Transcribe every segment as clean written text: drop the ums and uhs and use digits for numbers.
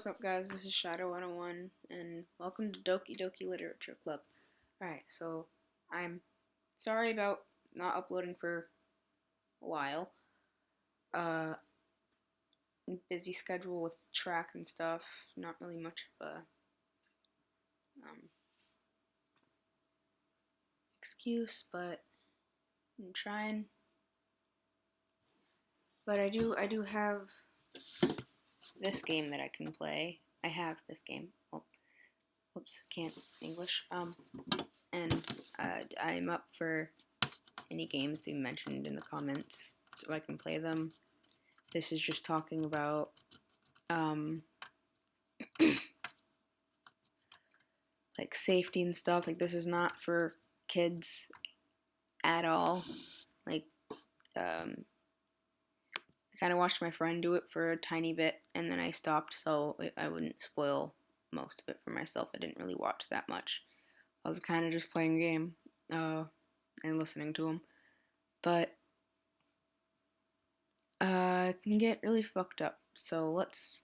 what's up guys, this is Shadow 101 and welcome to Doki Literature Club. Alright, so I'm sorry about not uploading for a while. Busy schedule with track and stuff, not really much of a excuse, but I'm trying. But I do have this game that I can play. I have this game. Oh, whoops, can't English. And I'm up for any games to be mentioned in the comments so I can play them. This is just talking about like safety and stuff. Like, this is not for kids at all. Like, I kind of watched my friend do it for a tiny bit and then I stopped so I wouldn't spoil most of it for myself. I didn't really watch that much. I was kind of just playing the game and listening to him. But it can get really fucked up. So let's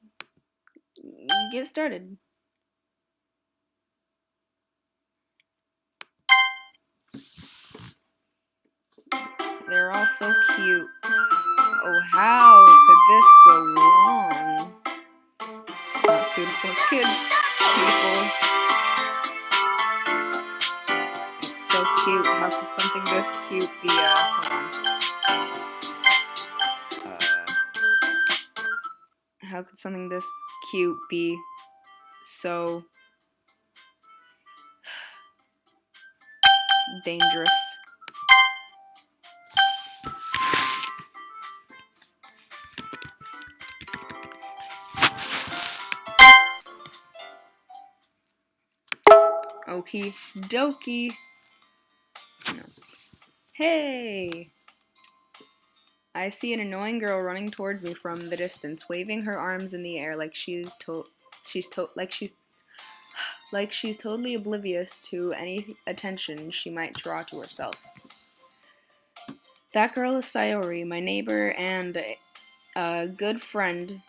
get started. They're all so cute. Oh, how could this go wrong? It's not suited for kids, people. It's so cute. How could something this cute be, hold on. How could something this cute be so dangerous? Okie dokie. No. Hey! I see an annoying girl running towards me from the distance, waving her arms in the air like she's totally oblivious to any attention she might draw to herself. That girl is Sayori, my neighbor and good friend.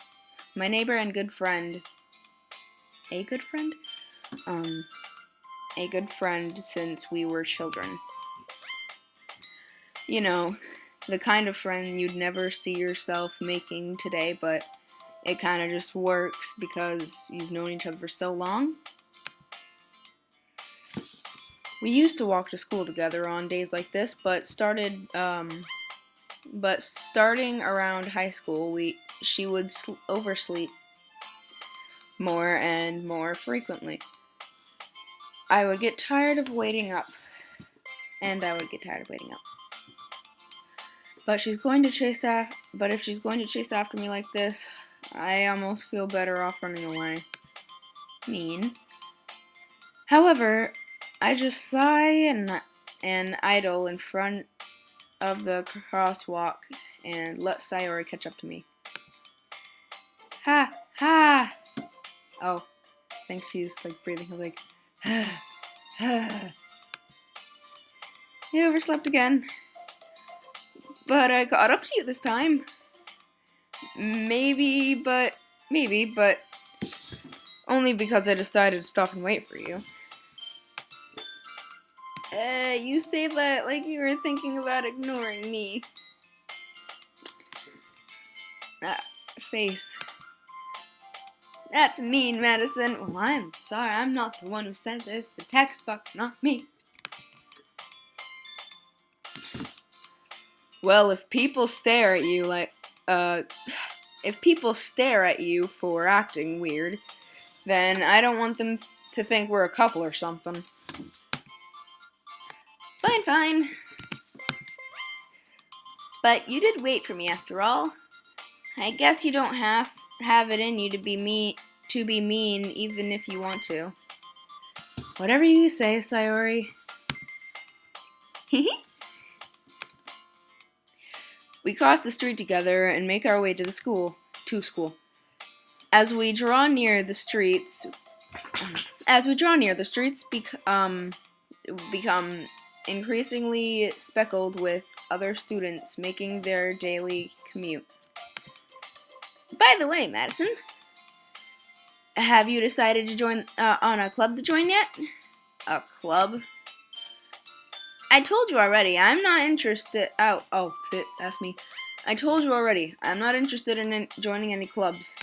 A good friend since we were children. You know, the kind of friend you'd never see yourself making today, but it kind of just works because you've known each other for so long. We used to walk to school together on days like this, but starting around high school, she would oversleep more and more frequently. I would get tired of waiting up, and I would get tired of waiting up. But if she's going to chase after me like this, I almost feel better off running away. Mean. However, I just sigh and idle in front of the crosswalk and let Sayori catch up to me. Ha! Ha! Oh, I think she's like breathing like, You overslept again. But I caught up to you this time. Maybe, but only because I decided to stop and wait for you. You say that like you were thinking about ignoring me. Face. That's mean, Madison. Well, I'm sorry, I'm not the one who said this. The textbook, not me. Well, if people stare at you for acting weird, then I don't want them to think we're a couple or something. Fine. But you did wait for me after all. I guess you don't have it in you to be mean even if you want to. Whatever you say, Sayori. We cross the street together and make our way to school. As we draw near the streets become increasingly speckled with other students making their daily commute. By the way, Madison, Have you decided to join on a club to join yet? A club? I told you already. I'm not interested. Oh, that's me. I told you already. I'm not interested in joining any clubs.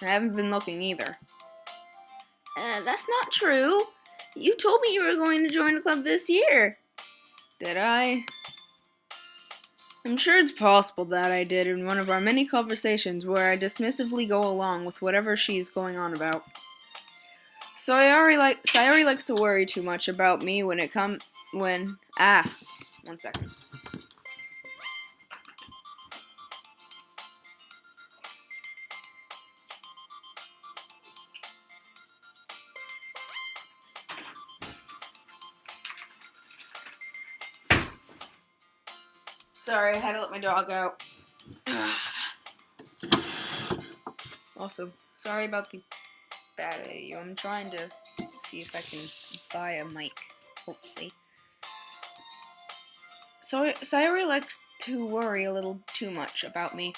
I haven't been looking either. That's not true. You told me you were going to join a club this year. Did I? I'm sure it's possible that I did in one of our many conversations where I dismissively go along with whatever she's going on about. Sayori likes to worry too much about me when it comes when 1 second. Sorry, I had to let my dog out. Also, sorry about the bad audio. I'm trying to see if I can buy a mic, hopefully. So Sayori likes to worry a little too much about me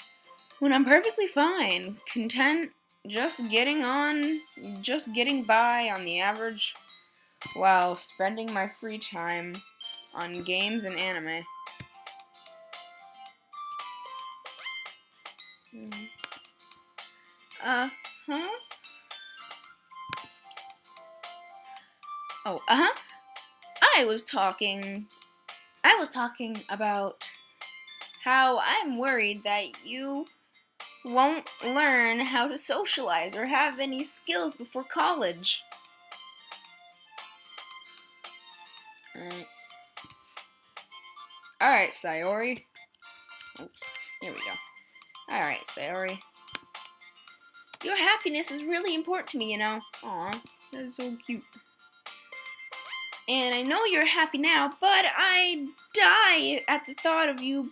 when I'm perfectly fine, content, just getting by on the average while spending my free time on games and anime. Huh? Oh, I was talking about how I'm worried that you won't learn how to socialize or have any skills before college. Alright, Sayori. Oops, here we go. Alright, Sayori. Your happiness is really important to me, you know. Aw, that's so cute. And I know you're happy now, but I die at the thought of you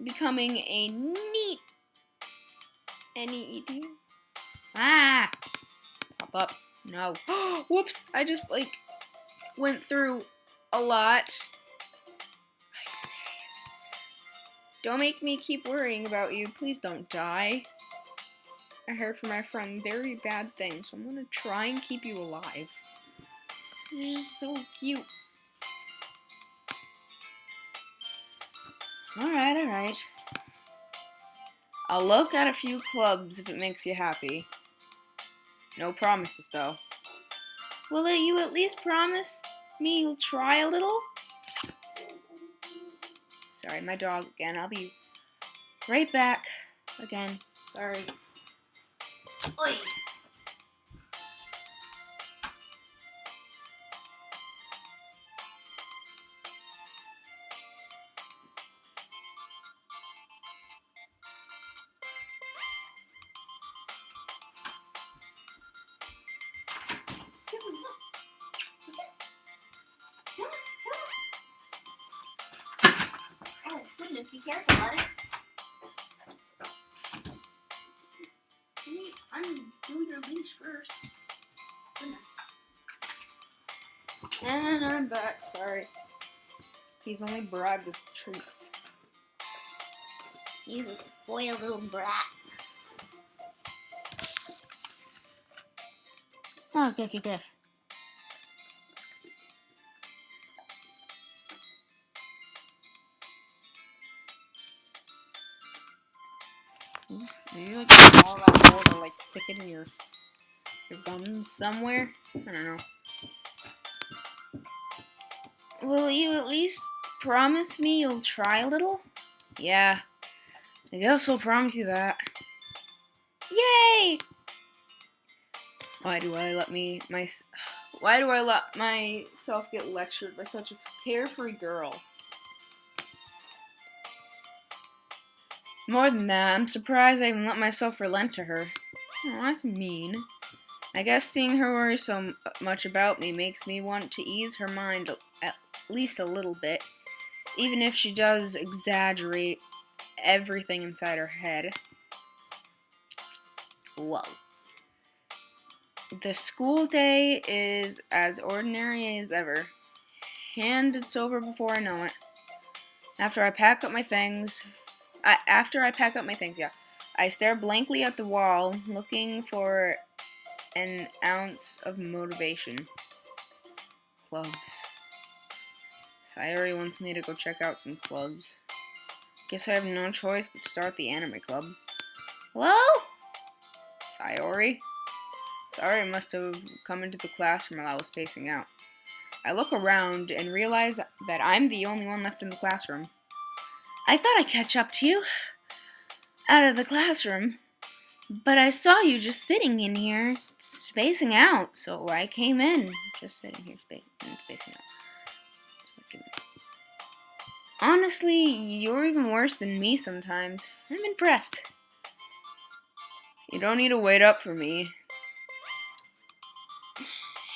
becoming a neat NEET. Pop-ups. No. Whoops, I just went through a lot. Are you serious? Don't make me keep worrying about you. Please don't die. I heard from my friend very bad things, so I'm gonna try and keep you alive. You're so cute. Alright. I'll look at a few clubs if it makes you happy. No promises, though. Will you at least promise me you'll try a little? Sorry, my dog again. I'll be right back again. Sorry. Oi. Oh, goodness, be careful, buddy. Undo your leash first. Goodness. And I'm back, sorry. He's only bribed with treats. He's a spoiled little brat. Oh, Giffy Giff. Do you swallow that whole or stick it in your gums somewhere? I don't know. Will you at least promise me you'll try a little? Yeah, I guess I'll promise you that. Yay! Why do I let myself get lectured by such a carefree girl? More than that, I'm surprised I even let myself relent to her. Oh, that's mean. I guess seeing her worry so much about me makes me want to ease her mind at least a little bit, even if she does exaggerate everything inside her head. Whoa. The school day is as ordinary as ever, and it's over before I know it. After I pack up my things, I stare blankly at the wall, looking for an ounce of motivation. Clubs. Sayori wants me to go check out some clubs. Guess I have no choice but to start the anime club. Hello? Sayori? Sayori must have come into the classroom while I was spacing out. I look around and realize that I'm the only one left in the classroom. I thought I'd catch up to you out of the classroom, but I saw you just sitting in here spacing out, so I came in. Just sitting here spacing out. Honestly, you're even worse than me sometimes. I'm impressed. You don't need to wait up for me.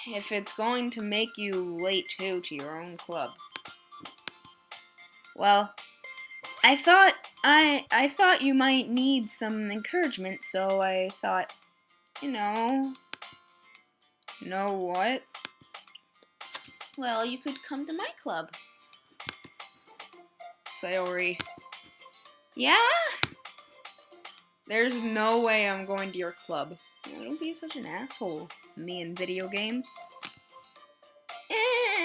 If it's going to make you late too to your own club. Well, I thought you might need some encouragement, so I thought, know what? Well, you could come to my club. Sayori. Yeah? There's no way I'm going to your club. Don't be such an asshole. Me and video game.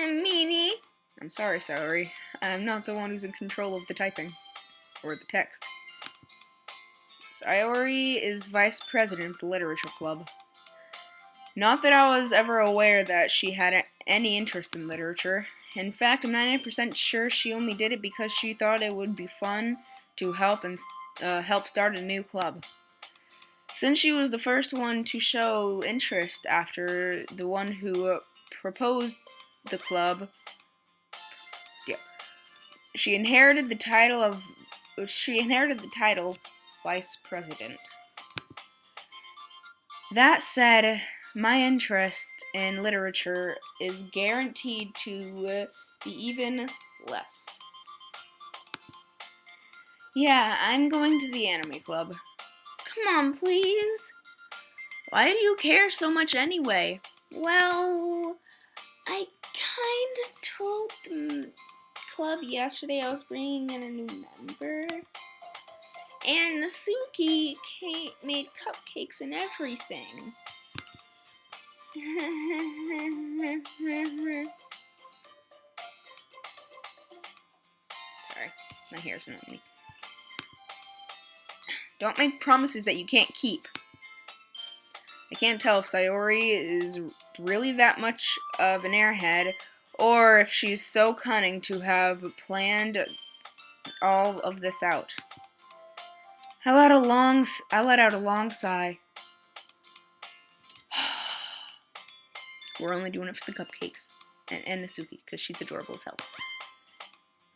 Meanie. I'm sorry, Sayori. I'm not the one who's in control of the typing. Or the text. Sayori is vice president of the literature club. Not that I was ever aware that she had any interest in literature. In fact, I'm 99% sure she only did it because she thought it would be fun to help start a new club. Since she was the first one to show interest after the one who proposed the club, she inherited the title vice president. That said, my interest in literature is guaranteed to be even less. Yeah, I'm going to the anime club. Come on, please. Why do you care so much anyway? Well, I kinda told the club yesterday I was bringing in a new member. And Nasuki made cupcakes and everything. Sorry, my hair's not me. Don't make promises that you can't keep. I can't tell if Sayori is really that much of an airhead, or if she's so cunning to have planned all of this out. I let out a long sigh. We're only doing it for the cupcakes. And Nasuki, because she's adorable as hell.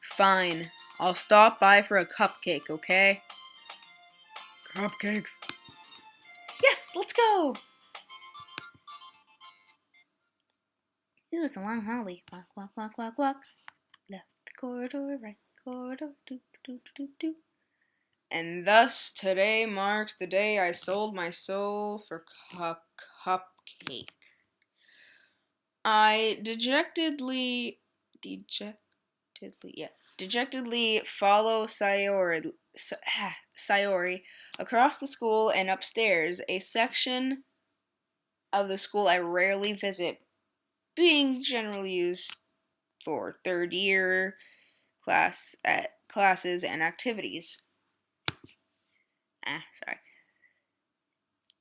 Fine. I'll stop by for a cupcake, okay? Cupcakes. Yes, let's go! Ooh, it's a long hallway. Walk, walk, walk, walk, walk. Left corridor, right corridor, do, do, do, do, do. And thus, today marks the day I sold my soul for cupcake. I dejectedly follow Sayori across the school and upstairs, a section of the school I rarely visit, being generally used for third year classes and activities.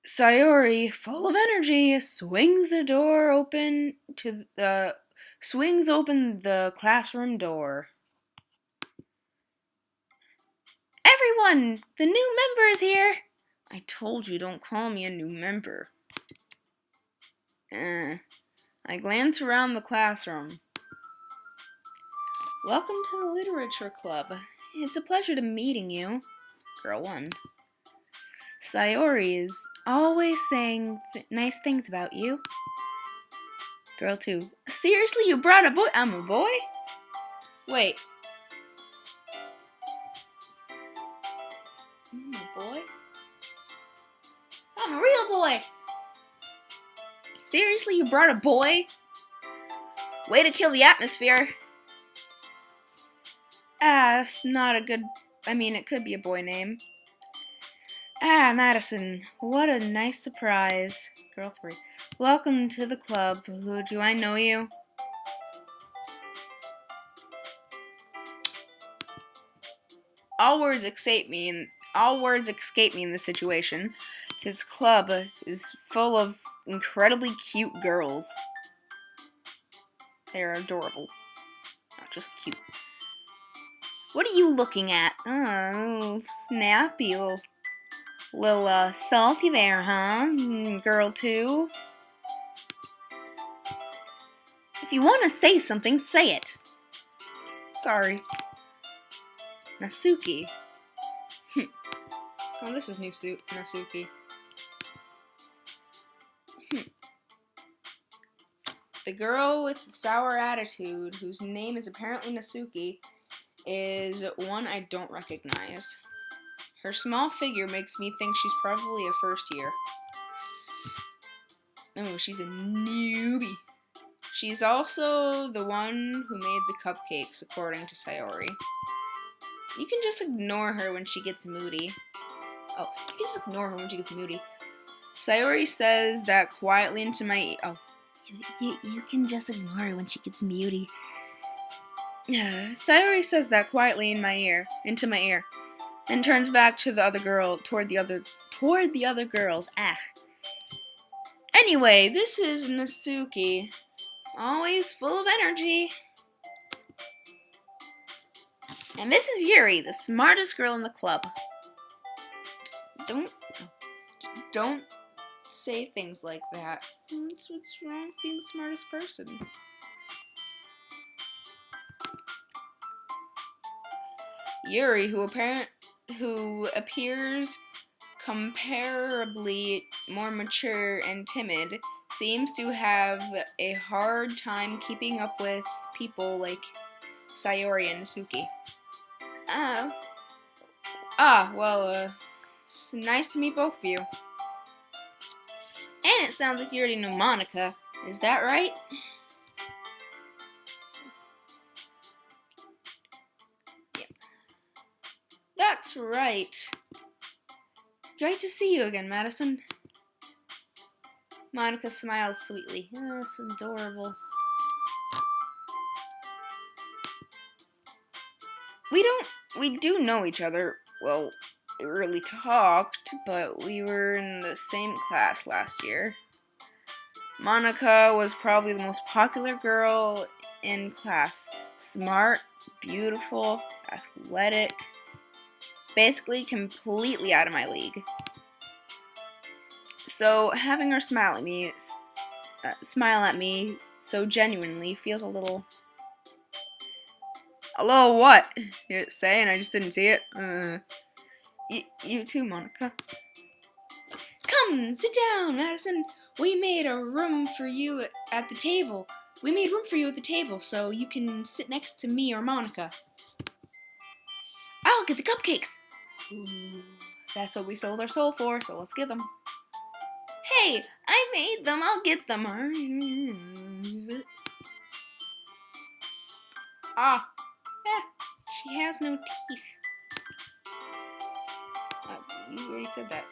Sayori, full of energy, swings open the classroom door. Everyone, the new member is here. I told you, don't call me a new member. I glance around the classroom. Welcome to the literature club. It's a pleasure to meeting you. Girl 1. Sayori is always saying nice things about you. Girl 2. Seriously, you brought a boy? I'm a boy? Wait. I'm a boy? I'm a real boy! Seriously, you brought a boy? Way to kill the atmosphere. It's not a good... it could be a boy name. Ah, Madison, what a nice surprise. Girl 3. Welcome to the club. Who do I know you? All words escape me in this situation. His club is full of incredibly cute girls. They're adorable. Not just cute. What are you looking at? Oh, snappy, little salty there, huh? Girl 2. If you want to say something, say it. Sorry. Nasuki. Oh, this is new suit, Nasuki. The girl with the sour attitude, whose name is apparently Nasuki, is one I don't recognize. Her small figure makes me think she's probably a first year. Oh, she's a newbie. She's also the one who made the cupcakes, according to Sayori. You can just ignore her when she gets moody. Oh, you can just ignore her when she gets moody. Sayori says that quietly into my... Oh. You can just ignore her when she gets moody. Sayori says that quietly into my ear, and turns back to the other girl, toward the other girls. Anyway, this is Nasuki. Always full of energy. And this is Yuri, the smartest girl in the club. Don't say things like that. That's what's wrong with being the smartest person. Yuri, who appears comparably more mature and timid, seems to have a hard time keeping up with people like Sayori and Nasuki. It's nice to meet both of you. And it sounds like you already know Monica. Is that right? Yep. That's right. Great to see you again, Madison. Monica smiles sweetly. Oh, that's adorable. We do know each other. Well, we really talked, but we were in the same class last year. Monica was probably the most popular girl in class. Smart, beautiful, athletic. Basically completely out of my league. So having her smile at me so genuinely feels a little... Hello, what? You're saying I just didn't see it? You too, Monica. Come, sit down, Madison. We made room for you at the table. So you can sit next to me or Monica. I'll get the cupcakes. Ooh, that's what we sold our soul for, so let's get them. Hey, I made them. I'll get them. She has no teeth. You already said that.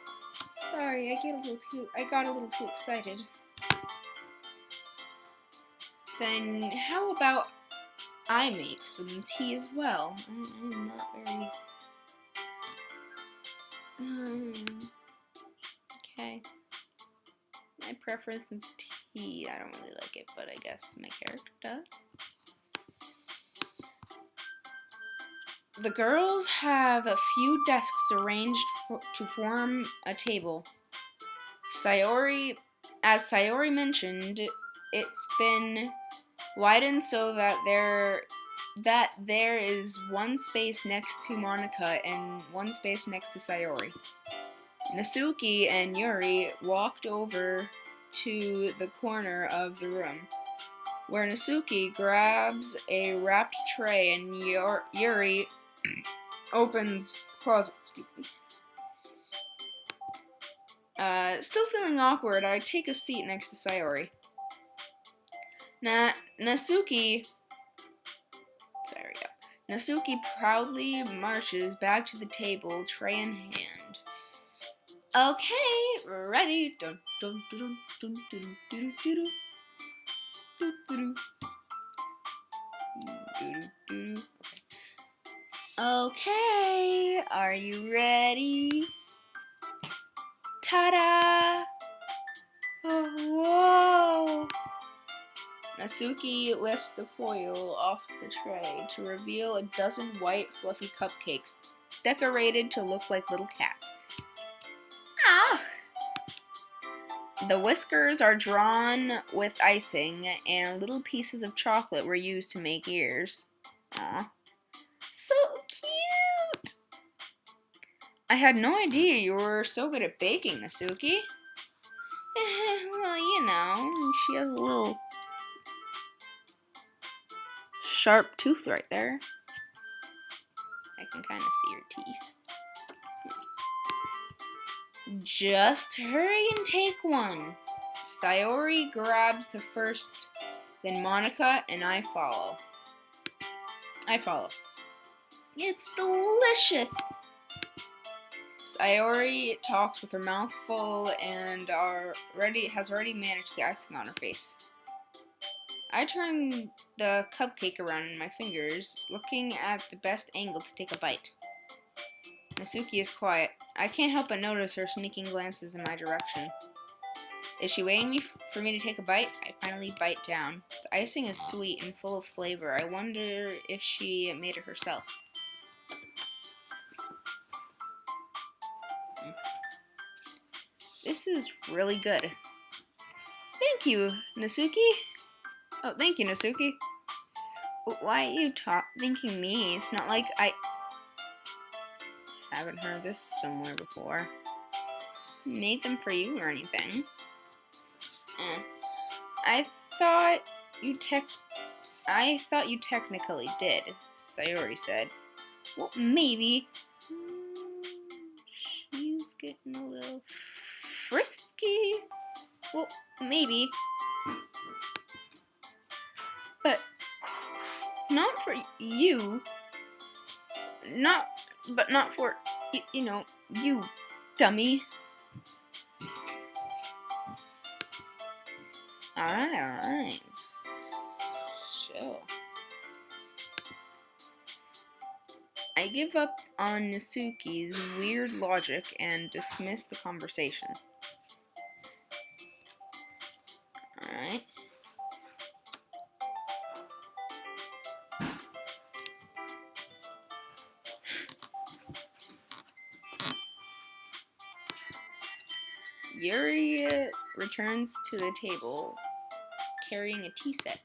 Sorry, I got a little too excited. Then how about I make some tea as well? I'm not very... Okay. My preference is tea. I don't really like it, but I guess my character does. The girls have a few desks arranged to form a table. As Sayori mentioned, it's been widened so that there is one space next to Monica and one space next to Sayori. Nasuki and Yuri walked over to the corner of the room, where Nasuki grabs a wrapped tray and Yuri opens the closet. Still feeling awkward, I take a seat next to Sayori. Nasuki proudly marches back to the table, tray in hand. Okay, ready. Dun, dun, dun, dun, dun, dun, dun, dun, dun, dun, dun, dun, dun. Okay, are you ready? Ta-da! Oh, whoa! Nasuki lifts the foil off the tray to reveal a dozen white, fluffy cupcakes, decorated to look like little cats. Ah! The whiskers are drawn with icing, and little pieces of chocolate were used to make ears. Aw. So cute! I had no idea you were so good at baking, Nasuki. Well, you know, she has a little sharp tooth right there. I can kind of see her teeth. Just hurry and take one. Sayori grabs the first, then Monica and I follow. It's delicious. Sayori talks with her mouth full and has already managed the icing on her face. I turn the cupcake around in my fingers, looking at the best angle to take a bite. Nasuki is quiet. I can't help but notice her sneaking glances in my direction. Is she waiting for me to take a bite? I finally bite down. The icing is sweet and full of flavor. I wonder if she made it herself. This is really good. Thank you, Nasuki. Oh, thank you, Nasuki. Why are you thanking me? It's not like I haven't heard this somewhere before. Made them for you or anything. I thought you technically did, Sayori said. Well, maybe. She's getting a little frisky. Well, maybe. But not for you. Not for, you, dummy. Alright. Chill. I give up on Nasuki's weird logic and dismiss the conversation. Alright. Yuri returns to the table, carrying a tea set.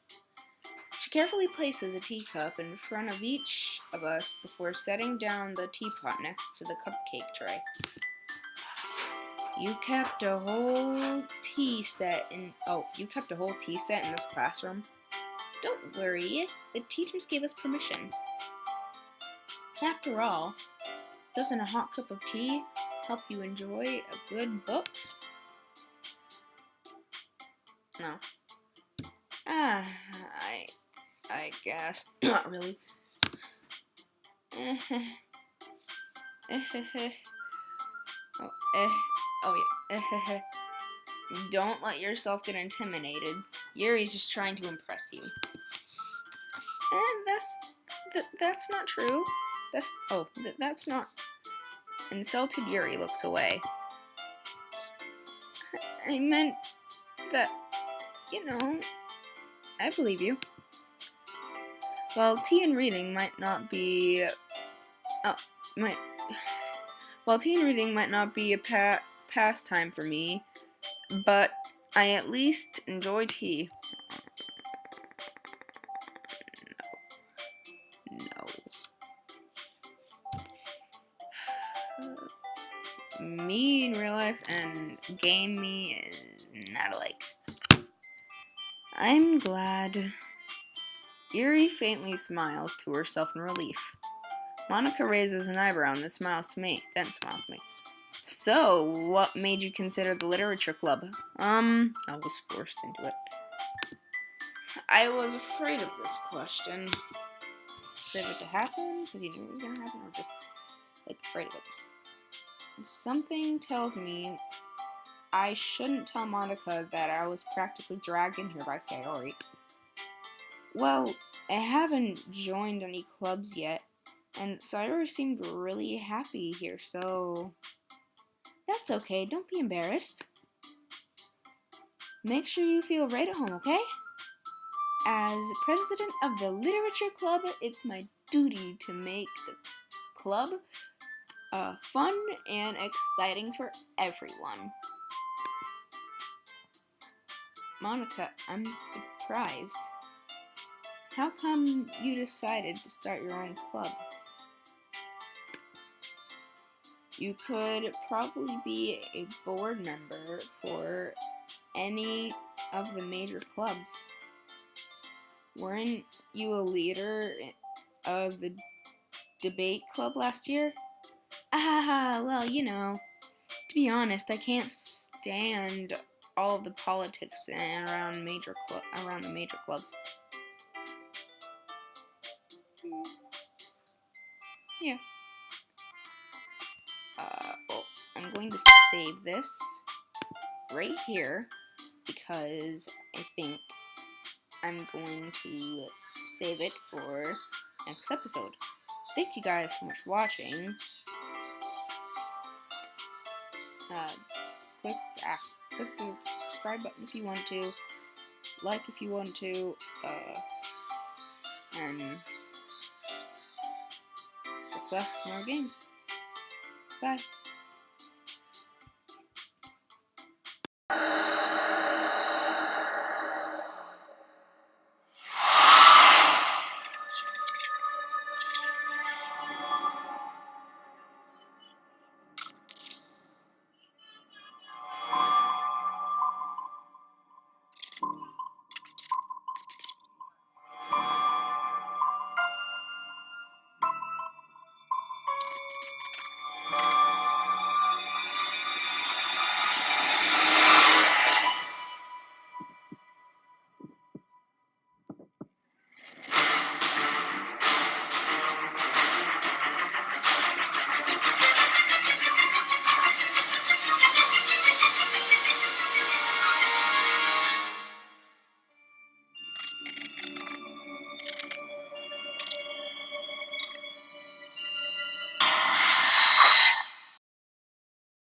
She carefully places a teacup in front of each of us before setting down the teapot next to the cupcake tray. You kept a whole tea set in this classroom? Don't worry, the teachers gave us permission. After all, doesn't a hot cup of tea help you enjoy a good book? No. I guess. Not really. Yeah. Don't let yourself get intimidated. Yuri's just trying to impress you. That's not true. That's not. Insulted Yuri looks away. I meant that, I believe you. While tea and reading might not be a pastime for me, but I at least enjoy tea. No. Me in real life and game me is not alike. I'm glad. Yuri faintly smiles to herself in relief. Monica raises an eyebrow and then smiles to me. So, what made you consider the literature club? I was forced into it. I was afraid of this question. Afraid of it to happen? Because you knew it was going to happen? Or just, afraid of it? something tells me I shouldn't tell Monica that I was practically dragged in here by Sayori. Well, I haven't joined any clubs yet, and Sayori seemed really happy here, so that's okay, don't be embarrassed. Make sure you feel right at home, okay? As president of the literature club, it's my duty to make the club fun and exciting for everyone. Monica, I'm surprised. How come you decided to start your own club? You could probably be a board member for any of the major clubs. Weren't you a leader of the debate club last year? Ah, well, to be honest, I can't stand all of the politics around the major clubs. Yeah. Well, I'm going to save this right here because I think I'm going to save it for next episode. Thank you guys so much for watching. Click the subscribe button if you want to, like if you want to, and request more games. Bye.